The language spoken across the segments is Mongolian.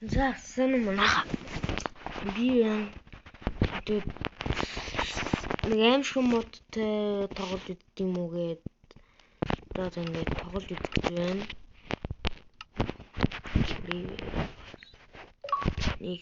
За сан манайха би тэгээд нэг аимшиг модтой тоглож үзт юм уу гээд одоо ингээд тоглож үзэж байна. Нэг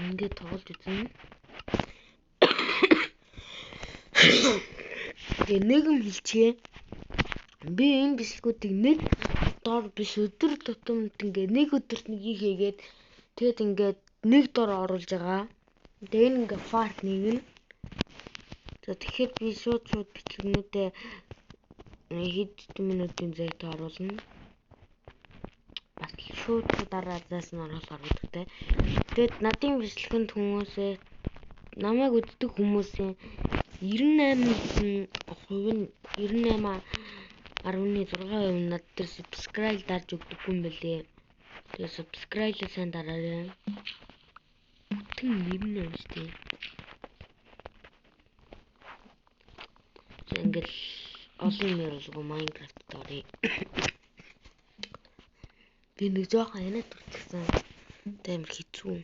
ингээд тоглож үзнэ. Тэгээ нэгэн хэлчихье. Би энэ бэлгүүдийг нэг дор биш өдөр тутамд ингээд нэг өдөрт нэг хийгээд тэгэд ингээд нэг дор оруулж байгаа. Тэгээ энэ ингээд фарт нэгэн. За тэгэхээр би шууд бичлэгнүүдээ хэд минутын зайтай оруулна. Бас шууд дараа заас нь оруулдаг. Тэгээд надын бичлэгэнд хүмүүсээ намайг үздэг хүмүүсийн 98% 98.6% над дээр subscribe дарж өгдөггүй юм билээ. Тэгээд subscribe-ийг сайн дараарай. Бүтэн 98 шүү дээ. Ингээл олон юм ярилгүй Minecraft орё. Би нэг жоохон хянаад үргэлжсэн. Тэмэр хэцүү.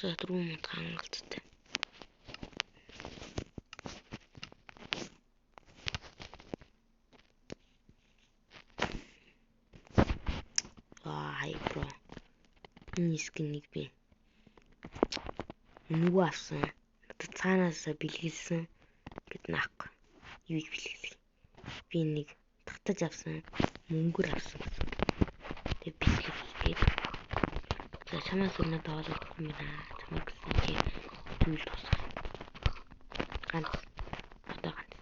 Руу мод хангалттай. Хай бро. Нискэнийг би нөгөө авсан. Цаанаасаа бэлгэлсэн гэд наахгүй. Юу ч бэлгэлээ. Би нэг татаж авсан. Мөнгөөр авсан. Тэгээ бэлгэлээ. За чамаас өнөө тоглохгүй юм байна. Чамайг гэсэн зүйл тусах. Ганц. Одоо ганц.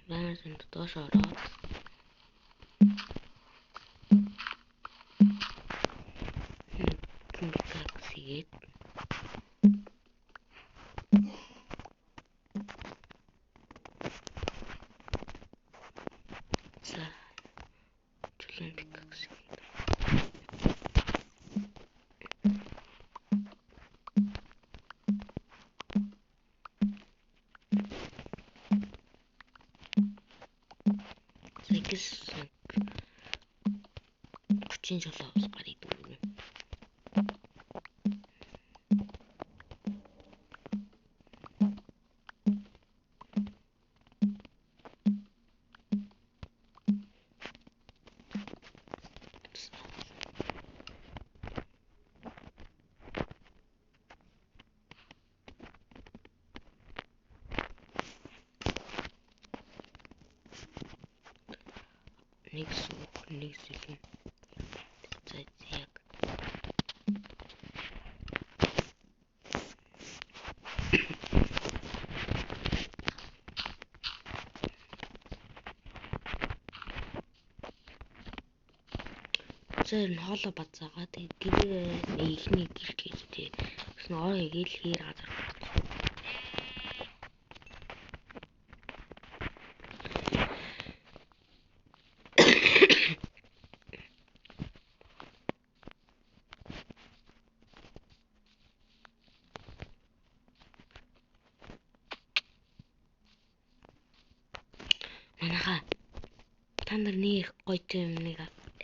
Баасан доош ороод. Хийгээд за чулуун пикакс Секс 30 жолоос гарыг дүүрнэ. Нэг зүйл. За яг. За энэ хоолой бацаагаа тэгээд гэрээ ихний гэрт хийжтэй. Гэсэн ор хийгээл хээр газар. Манайха та нар нэг гоё юм нэг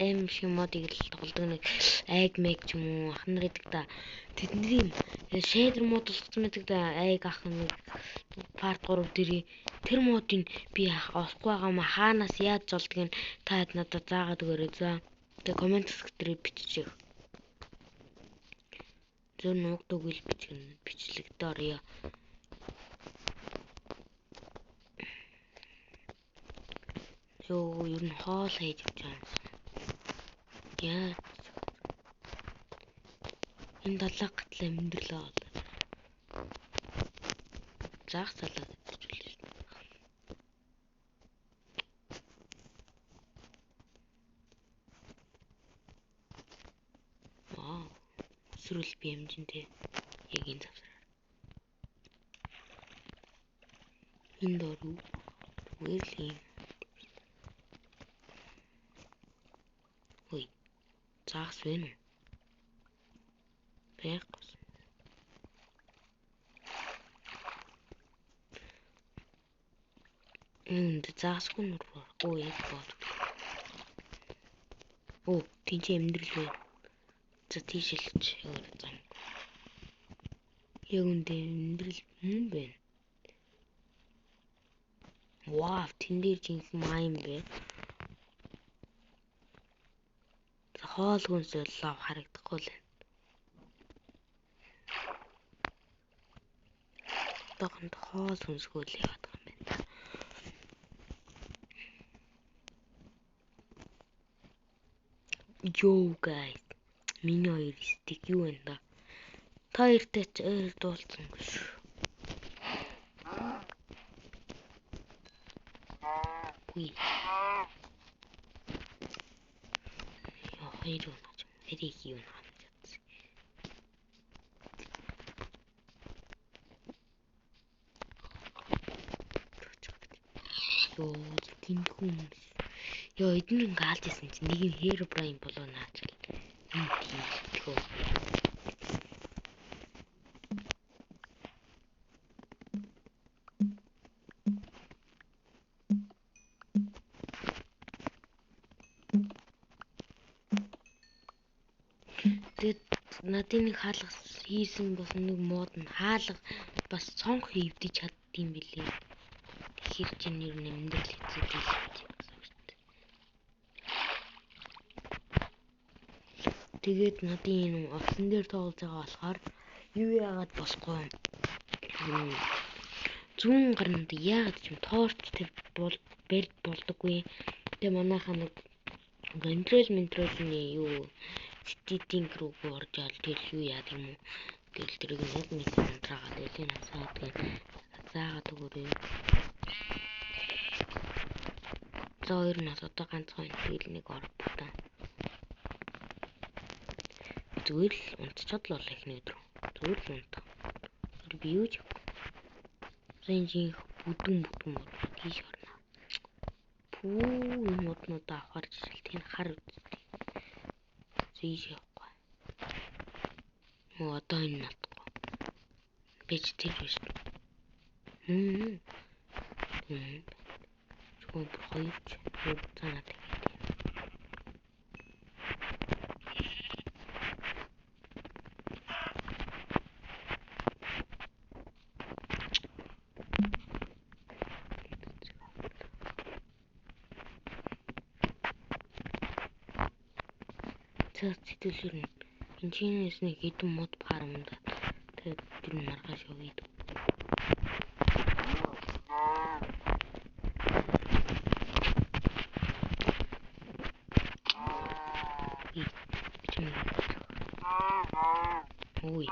аим шиг модыг л тоглодог нэг айг мэг ч юм уу ах нар гэдэг та тэдний шейдер мод болсон байдаг да айг ах нэг парт 3 дээр тэр модыг би олохгүй байгаа ма хаанаас яаж жолдгийг та хэд надад заагаад өгөөрэй за тэгээ комент хэсгээр бичиж зөв нуугдаг үйл бичлэгтээ орё. Ёо, ер нь хоол хийж явж байгаа. Яа. Энэ далаа гатлаа амьдрэлээ бол. Заах залаад идчихвээ. Вау. Сүрэл би хэмжинтэй яг энэ завсар. Энэ дор юу? Зүгээр л юм. Ой. Загас байна уу? Байхгүй. Энд загасгүй нурваа. Оо яг бод. Оо тийч амьдрал байна. За тийшэлч өөр зам. Яг үндэ амьдрал юм байна. Вау, тэн дээр жинхэнэ маим бэ. Хоол хүнсэл лав харагдахгүй л байна. Тохонд хоол хүнсгүй л яваад байгаа юм байна. Йоо guys. Миний хоёр стик юу вэ да? Та хоёртай ч дуулцсангүй шүү. Үй. Яа хоёр унаач. Эрийг юу наа. Йоо тэнд хүн. Йоо эдгээр ингээ алж исэн чинь нэг нь Herobrine болоо наач гэл. Юм тийхөө. Надын нэг хаалгас хийсэн бас нэг мод нь хаалга бас цонх хийвдэж чаддсан билээ. Тэгэхээр чинь ер нь амьдрал хэцүү гэж. Тэгээд надын энэ офсон дээр тоглож байгаа болохоор юу яагаад босгүй юм. Зүүн гарнад яагаад ч юм торч тэр барьж болдоггүй. Тэгээ манайхаа нэг контролны юу ститинг руу орж ал тэгэл юу яа юм уу гэл тэрийг нэг мэдээ унтраагаад элийн асаад заагаад өгөөрэй. За хоёр нас одоо ганцхан тэгэл нэг орбоо. Зүгээр л унтчиход л болоо ихний өдрөө. Зүгээр л унтаа. Тэр би юу ч рейнжийн бүдүүн тийш орно. Пүү энэ моднууд авахар жишэл тийм хар үстэй. Зийш явахгүй. Мөн одоо энэ натгүй. Бич тэр биш. Чуун хоёрч цаанаа тэгээд. Сэтгэл нь инженеэрс нэг хэдэн мод фармд тэгээд тэр маргааш явъя. Ой.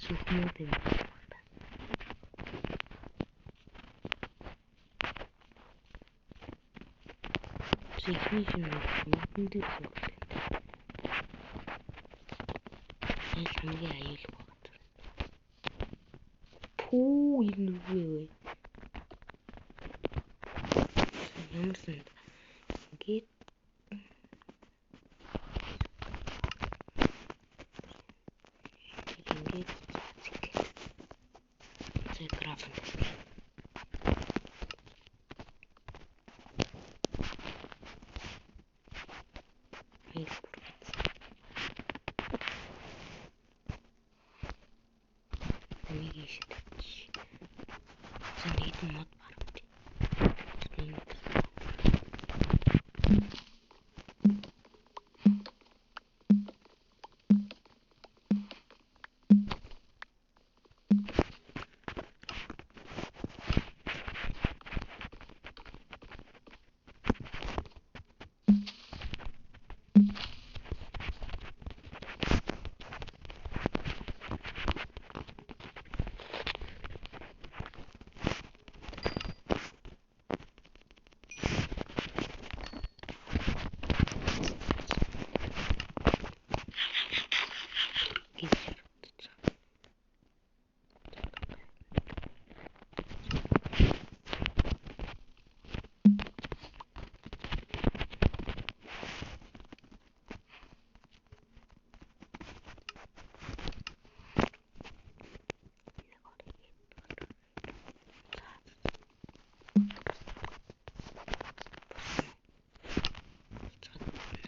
Сухмод юм. Сихмишн модон дээр хамгийн аюулгүй газар. Пүү энэ үгүй. Ямарсан ингээд график. Мод парк.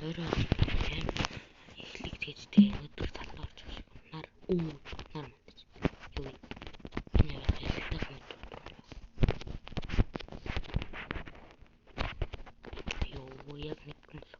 Орой эхлэх гэжтэй өдөр талд орж байгаа. Нар мандаж. Юу юм? Яа хэлдэг юм. Юу яг нэг юм л.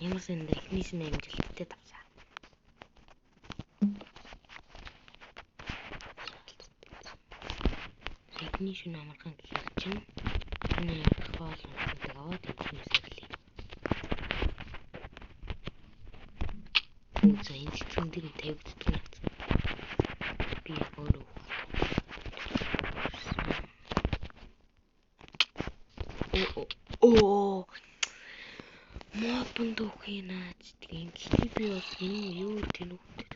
Ямар сан дээр эхнийс нь амжилттай тавсаа. Эхний шөнө амархан гэхэл чинь энэ хоол унтдаг аваад энэс эхлэе. За энэ чинь дээр тавьдаг наац. Би өөрөө мод бандуухийн наац тийм би бас юу тэнүүхтэй